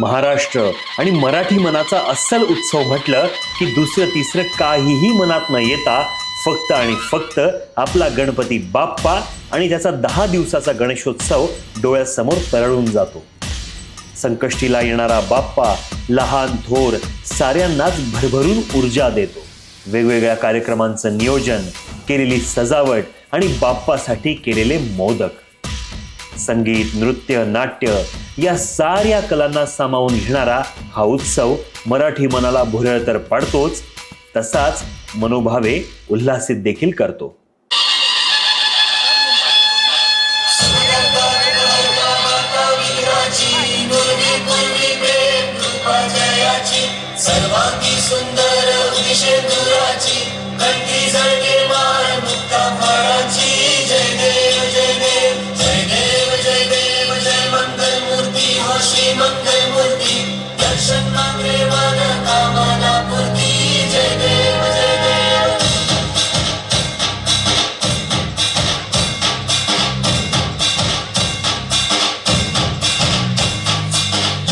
महाराष्ट्र आणि मराठी मनाचा अस्सल उत्सव म्हटलं की दुसरं तिसरं काहीही मनात न येता फक्त आणि फक्त आपला गणपती बाप्पा आणि त्याचा 10 दिवसाचा गणेशोत्सव डोळ्यासमोर तरळून जातो. संकष्टीला येणारा बाप्पा लहान थोर साऱ्यांनाच भरभरून ऊर्जा देतो. वेगवेगळ्या कार्यक्रमांचं नियोजन, केलेली सजावट आणि बाप्पासाठी केलेले मोदक, संगीत, नृत्य, नाट्य या साऱ्या कलांना सामावून घेणारा हा उत्सव मराठी मनाला भुरळ तर पाडतोच, तसाच मनोभावे उल्हासित देखील करतो. सर्वांगी सुंदर विशेंदुराची कंठी झळके माळ मुक्ता फाळाची. जय देव जय देव जय देव जय देव जय मंगल मूर्ती हो श्री मंगल मूर्ती. दर्शन मात्रे मन कामना पूर्ती. जय देव जय देव.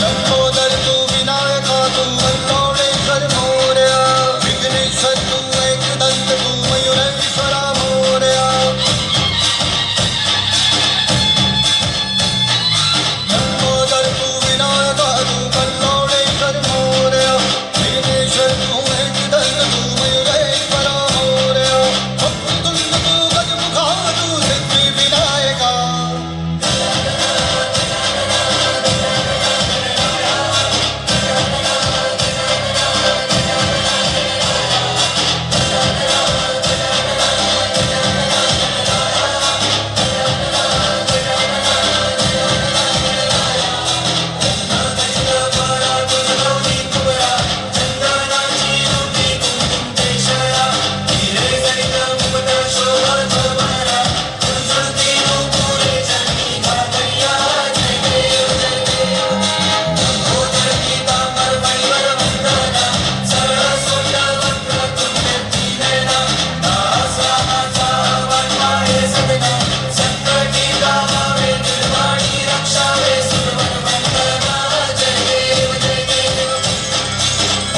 लंबोदर तू विनायका तू वल्लोळेश्वर मोरया. विघ्नेश्वर तू एकदंत तू मयुरेश्वरा मोरया. लंबोदर तू विनायका तू वल्लोळेश्वर मोरया. विघ्नेश्वर तू एकदंत तू मयुरेश्वरा मोरया. वक्रतुंड तू गजमुखा तू सिद्धी विनायका.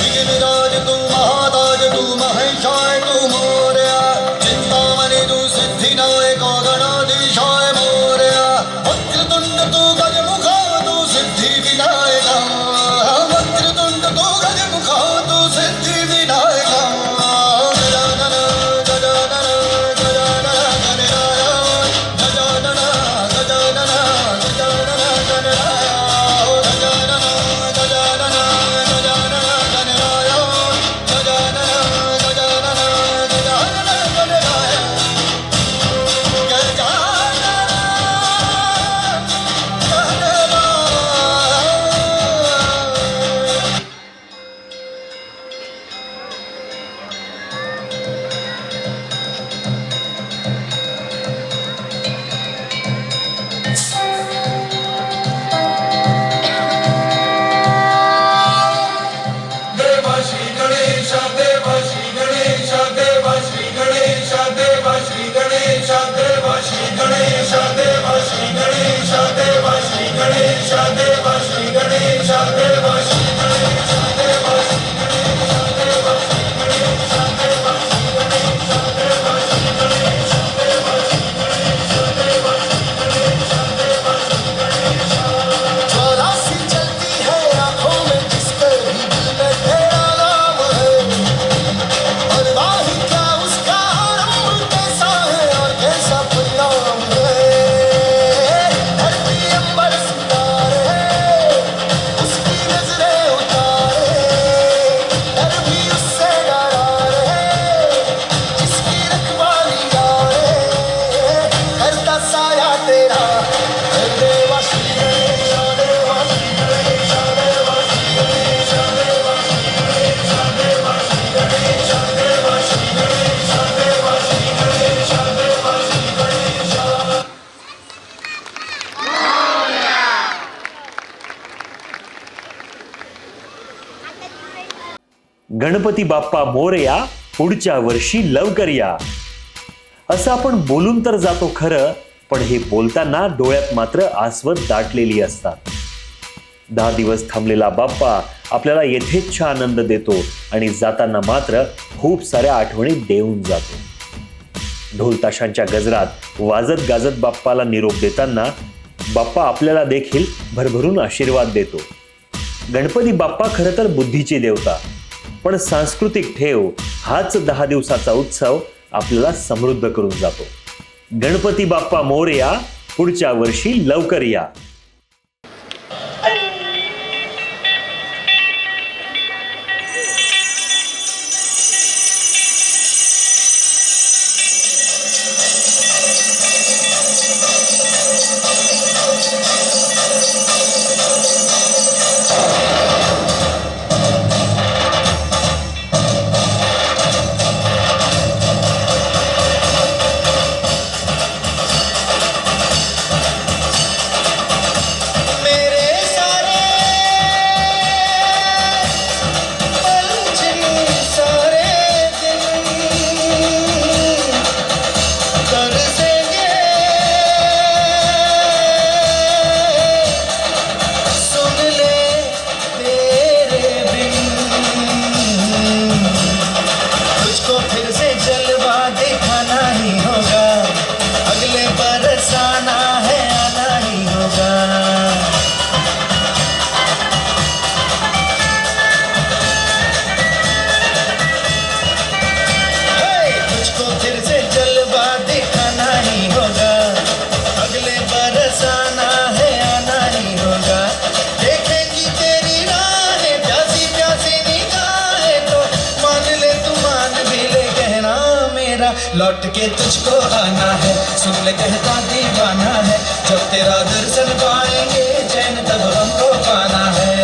विघ्नराज तू महाताज तू महेशाय तू मोरया. चिंतामणी तू सिद्धिनायक गणाधीशाय मोरया. वक्रतुंड तू गजमुखा तू सिद्धी विनायका. वक्रतुंड तू गजमुखा तू सिद्धी विनायका. गजानन गजानन गजानन गणराय. गजानन गजानन गजानन गणराय. गजानन गजानन गजानन गणराय. गजानन गजानन गजानन गणराय. गजानन गणराय. देवा श्री गणेश देवा श्री गणेश देवा श्री गणेश देवा श्री गणेश देवा श्री गणेश देवा श्री गणेश देवा श्री गणेश देवा श्री गणेश देवा श्री गणेश देवा श्री ज्वाला सी चलती है आंखों में जिसके भी दिल में तेरा नाम है. परवाह ही क्या उसका रंग कैसा है और कैसा परिणाम है. धरती अंबर सितारे उसकी नजरें उतारे. डर भी उससे डरा रहे जिसकी रखवाली करे. करता साया तेरा है देवा श्री गणेश देवा श्री गणेश देवा श्री गणेश देवा श्री गणेश देवा श्री गणेश देवा श्री गणेश देवा श्री गणेश देवा श्री गणेश. गणपती बाप्पा मोरया, पुढच्या वर्षी लवकर या, असं आपण बोलून तर जातो खरं, पण हे बोलताना डोळ्यात मात्र आसवत दाटलेली असतात. 10 दिवस थांबलेला बाप्पा आपल्याला यथेच्छ आनंद देतो आणि जाताना मात्र खूप साऱ्या आठवणी देऊन जातो. ढोल ताशांच्या गजरात वाजत गाजत बाप्पाला निरोप देताना बाप्पा आपल्याला देखील भरभरून आशीर्वाद देतो. गणपती बाप्पा खरं तर बुद्धीची देवता, पण सांस्कृतिक ठेव हाच 10 दिवसाचा उत्सव आपल्याला समृद्ध करून जातो. गणपती बाप्पा मोरया, पुढच्या वर्षी लवकर या. मेरे सारे पलझने सारे दिन तरसेंगे, सुन ले तेरे बिन. तुझको फिर से जलवा दिखाना ही होगा, अगले बरस आना है, आना ही होगा. तुझको फिर से जलवा दिखाना ही होगा, अगले बरस आना है, आना ही होगा. देखेंगी तेरी राहें, प्यासी प्यासी निगाहें, तो मान ले तू मान भी ले कहना मेरा, लौट के तुझको आना है. सुन ले कहता दीवाना है, जब तेरा दर्शन पाएंगे चैन तब हमको पाना है.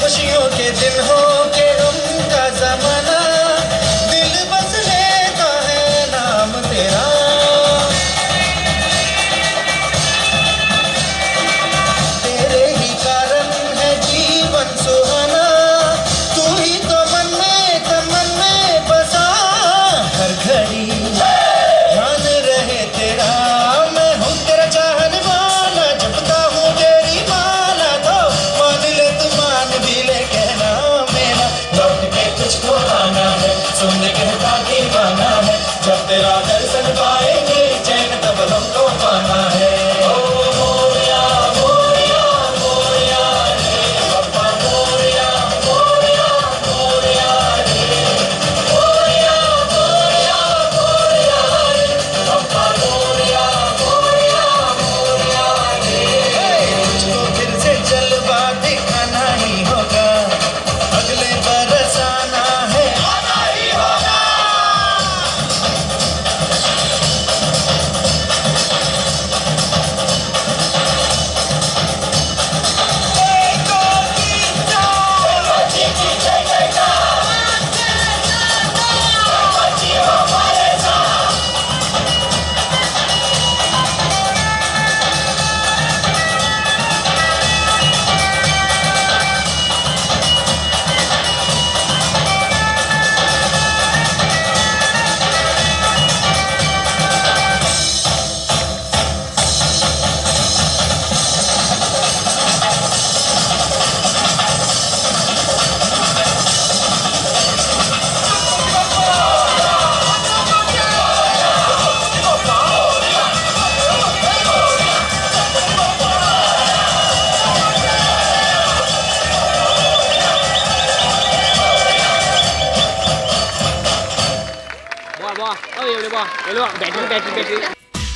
खुशियों के दिन हो के उनका जमाना, दिल बस लेता है नाम तेरा. तेरे ही कारण है जीवन सुहाना, तू ही तो मन में तमन में बसा. हर घड़ी ध्यान रहे तेरा, मैं हूँ तेरा चाहने वाला, जपता हूँ तेरी माला, तो मान ले तू मान भी ले कहना मेरा, लौट के तुझको आना है. सुन ले कहता दीवाना है, जब तेरा दर्शन पाएंगे चैन तब हमको पाना है. ओ मोरया मोरया मोरया रे बाप्पा, मोरया मोरया मोरया रे, मोरया मोरया मोरया रे बाप्पा, मोरया मोरया मोरया रे. तुझको फिर से जलवा दिखाना ही होगा, अगले बरस आना है, आना ही होगा.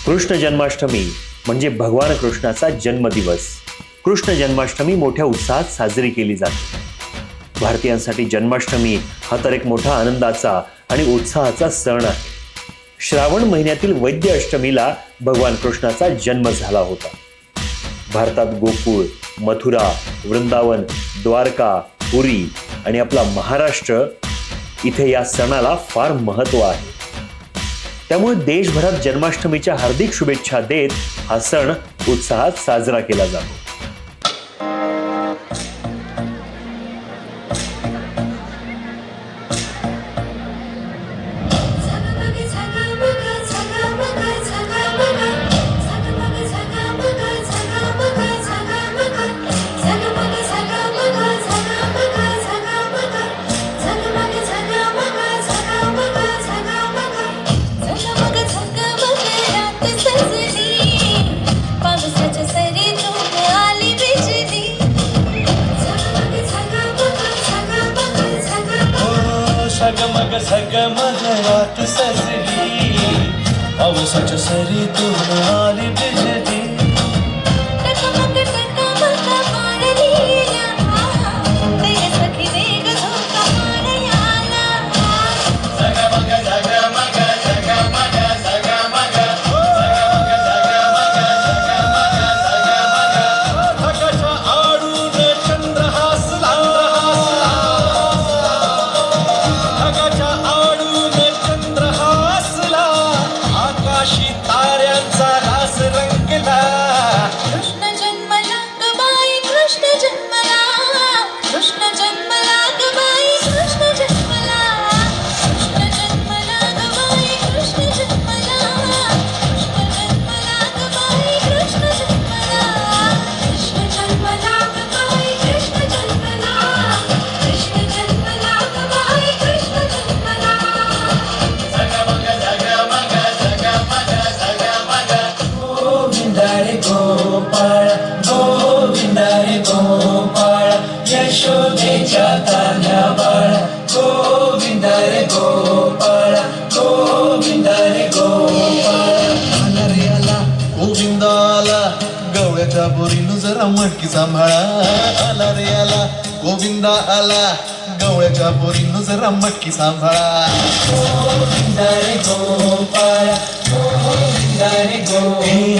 कृष्ण जन्माष्टमी म्हणजे भगवान कृष्णाचा जन्मदिवस. कृष्ण जन्माष्टमी मोठ्या उत्साहात साजरी केली जाते. भारतीयांसाठी जन्माष्टमी हा तर एक मोठा आनंदाचा आणि उत्साहाचा सण आहे. श्रावण महिन्यातील वैद्य अष्टमीला भगवान कृष्णाचा जन्म झाला होता. भारतात गोकुळ, मथुरा, वृंदावन, द्वारका, पुरी आणि आपला महाराष्ट्र इथे या सणाला फार महत्व आहे. त्यामुळे देशभरात जन्माष्टमीच्या हार्दिक शुभेच्छा देत हा सण उत्साहात साजरा केला जातो. झगमग झगमग रात सजली पावसाच्या सरीतून आली बिजली टकमक टकमक मारलीला तेरे सखी वेग झोका मारयाला झगमग झगमग झगमग झगमग ढगाच्या आडून चंद्र हसला ढगाच्या आडून चंद्र हसला आकाशी ताऱ्यांचा रास रंगला कृष्ण जन्मला ग बाई कृष्ण जन्मला कृष्ण जन्मला ग बाई कृष्ण जन्मला कृष्ण जन्मला ग बाई कृष्ण जन्मला कृष्ण जन्मला ग बाई कृष्ण जन्मला कृष्ण जन्मला ग बाई कृष्ण जन्मला कृष्ण जन्मला ग बाई कृष्ण जन्मला झगमग झगमग झगमग झगमग गोविंदा रे गोपाळ गोविंदा रे गोपाळ यशोदेच्या तान्या बाळ गोविंदा रे गोपाळ गोविंदा रे गोपाळ आला रे आला गोविंदा आला गवळ्याच्या बोरीनं जरा मटकी सांभाळा आला रे आला गोविंदा आला गवळ्याच्या बोरीनं जरा मटकी सांभाळा गोविंदा रे गोपाळ गोविंदा रे गोपाळ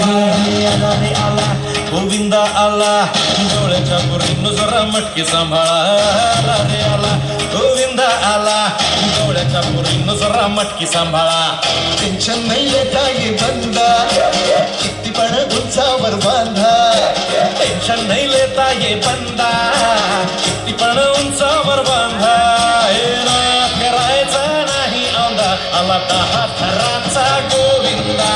आला रे आला गोविंदा आला गवळ्याच्या बोरीनं जरा मटकी सांभाळा आला रे आला गोविंदा आला गवळ्याच्या बोरीनं जरा मटकी सांभाळा टेन्शन नाही लेता ये बंदा किती पण उंचावर बांधा टेन्शन नाही लेता ये बंदा किती पण उंचावर बांधा हे ना करायचा नाही औंधा आला दहा थराचा गोविंदा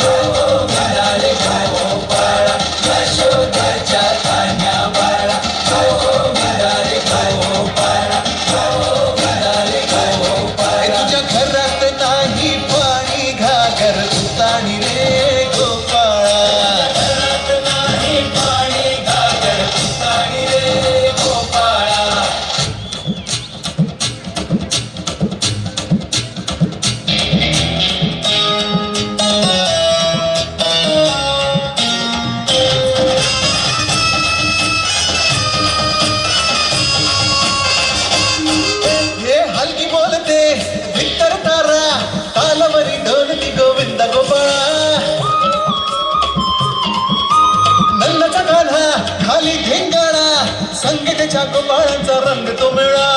गोविंदा रे गोपाळ यशोदेच्या तान्या बाळा गोविंदा रे गोपाळ गोविंदा रे गोपाळ तुझ्या घरात नाही पाणी घागर उताणी रे गोपाळा घरात नाही पाणी घागर उताणी रे गोपाळा हे हलकी बोलते भिक्तर तारा तालावरी ढोलकी गोविंदा गोपाळा नंदाचा कान्हा खाली धिंगाणा संगीताच्या गोपाळांचा रंग तो मिळा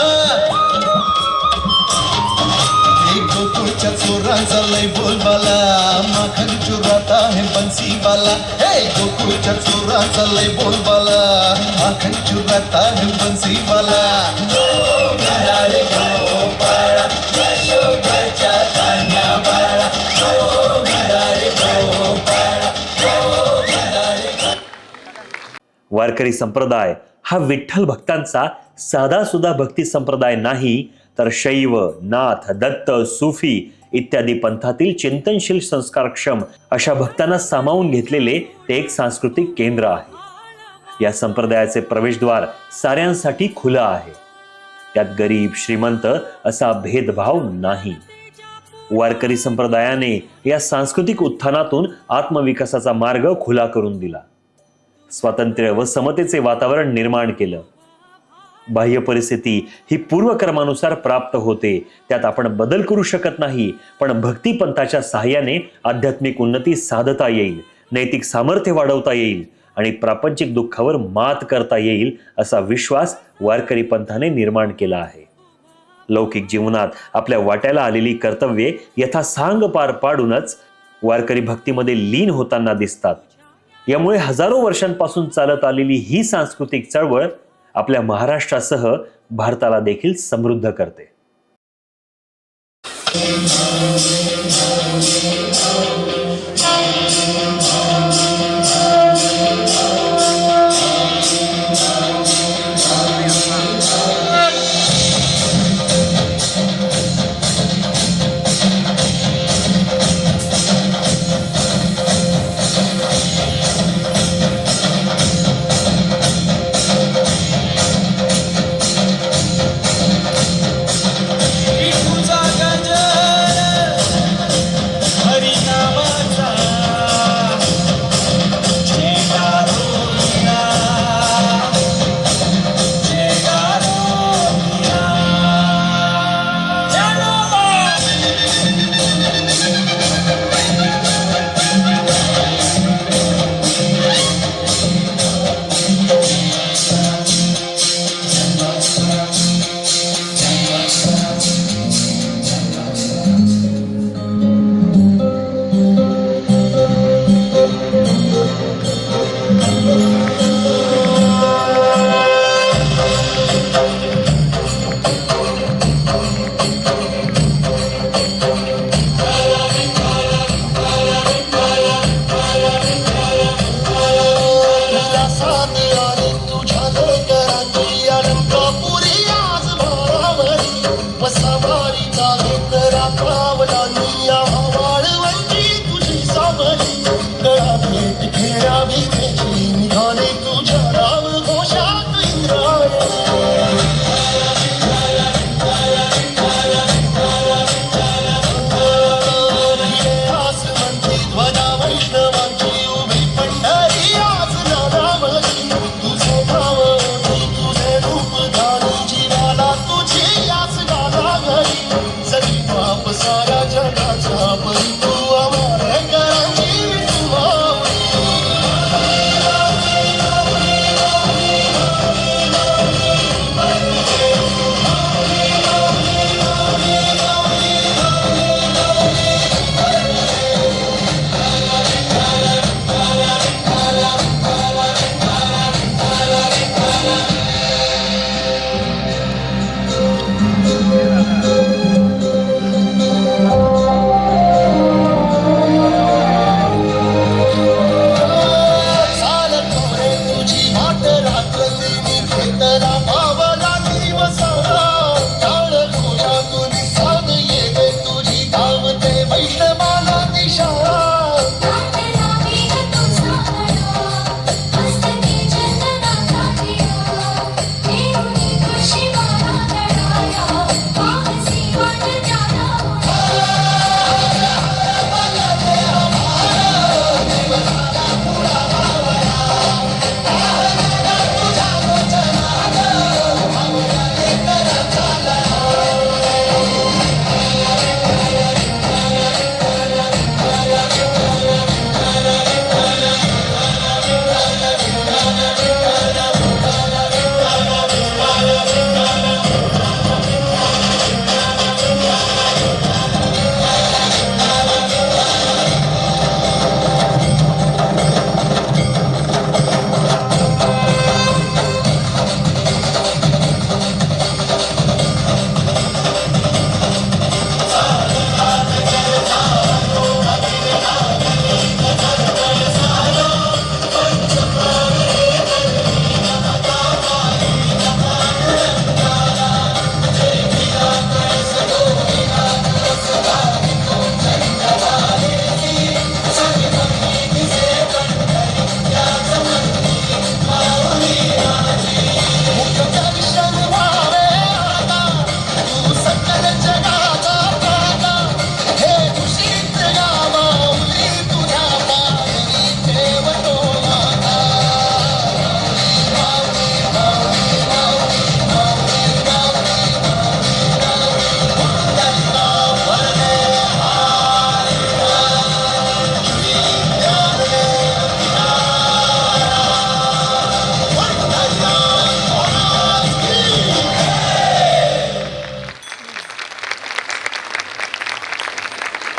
गोकुळच्या चोरांचा लय बोलबाला माखन चोरात आहे बन्सीवाला हे गोकुळच्या चोरांचा लय बोलबाला माखन चोरात आहे बन्सीवाला गोविंदा रे गोपाळ यशोदेच्या तान्या बाळा गोविंदा रे गोपाळ गोविंदा रे वारकरी संप्रदाय हा विठ्ठल भक्तांचा साधा सुद्धा भक्ती संप्रदाय नाही, तर शैव, नाथ, दत्त, सुफी इत्यादी पंथातील चिंतनशील संस्कारक्षम अशा भक्तांना सामावून घेतलेले ते एक सांस्कृतिक केंद्र आहे. या संप्रदायाचे प्रवेशद्वार साऱ्यांसाठी खुलं आहे. त्यात गरीब श्रीमंत असा भेदभाव नाही. वारकरी संप्रदायाने या सांस्कृतिक उत्थानातून आत्मविकासाचा मार्ग खुला करून दिला. स्वातंत्र्य व समतेचे वातावरण निर्माण केलं. बाह्य परिस्थिती ही पूर्वकर्मानुसार प्राप्त होते, त्यात आपण बदल करू शकत नाही, पण भक्तिपंथाच्या सहाय्याने आध्यात्मिक उन्नती साधता येईल, नैतिक सामर्थ्य वाढवता येईल आणि प्रापंचिक दुःखावर मात करता येईल असा विश्वास वारकरी पंथाने निर्माण केला आहे. लौकिक जीवनात आपल्या वाट्याला आलेली कर्तव्ये यथासांग पार पाडूनच वारकरी भक्तीमध्ये लीन होताना दिसतात. यामुळे हजारो वर्षांपासून चालत आलेली ही सांस्कृतिक चळवळ आपल्या महाराष्ट्रासह भारताला देखील समृद्ध करते.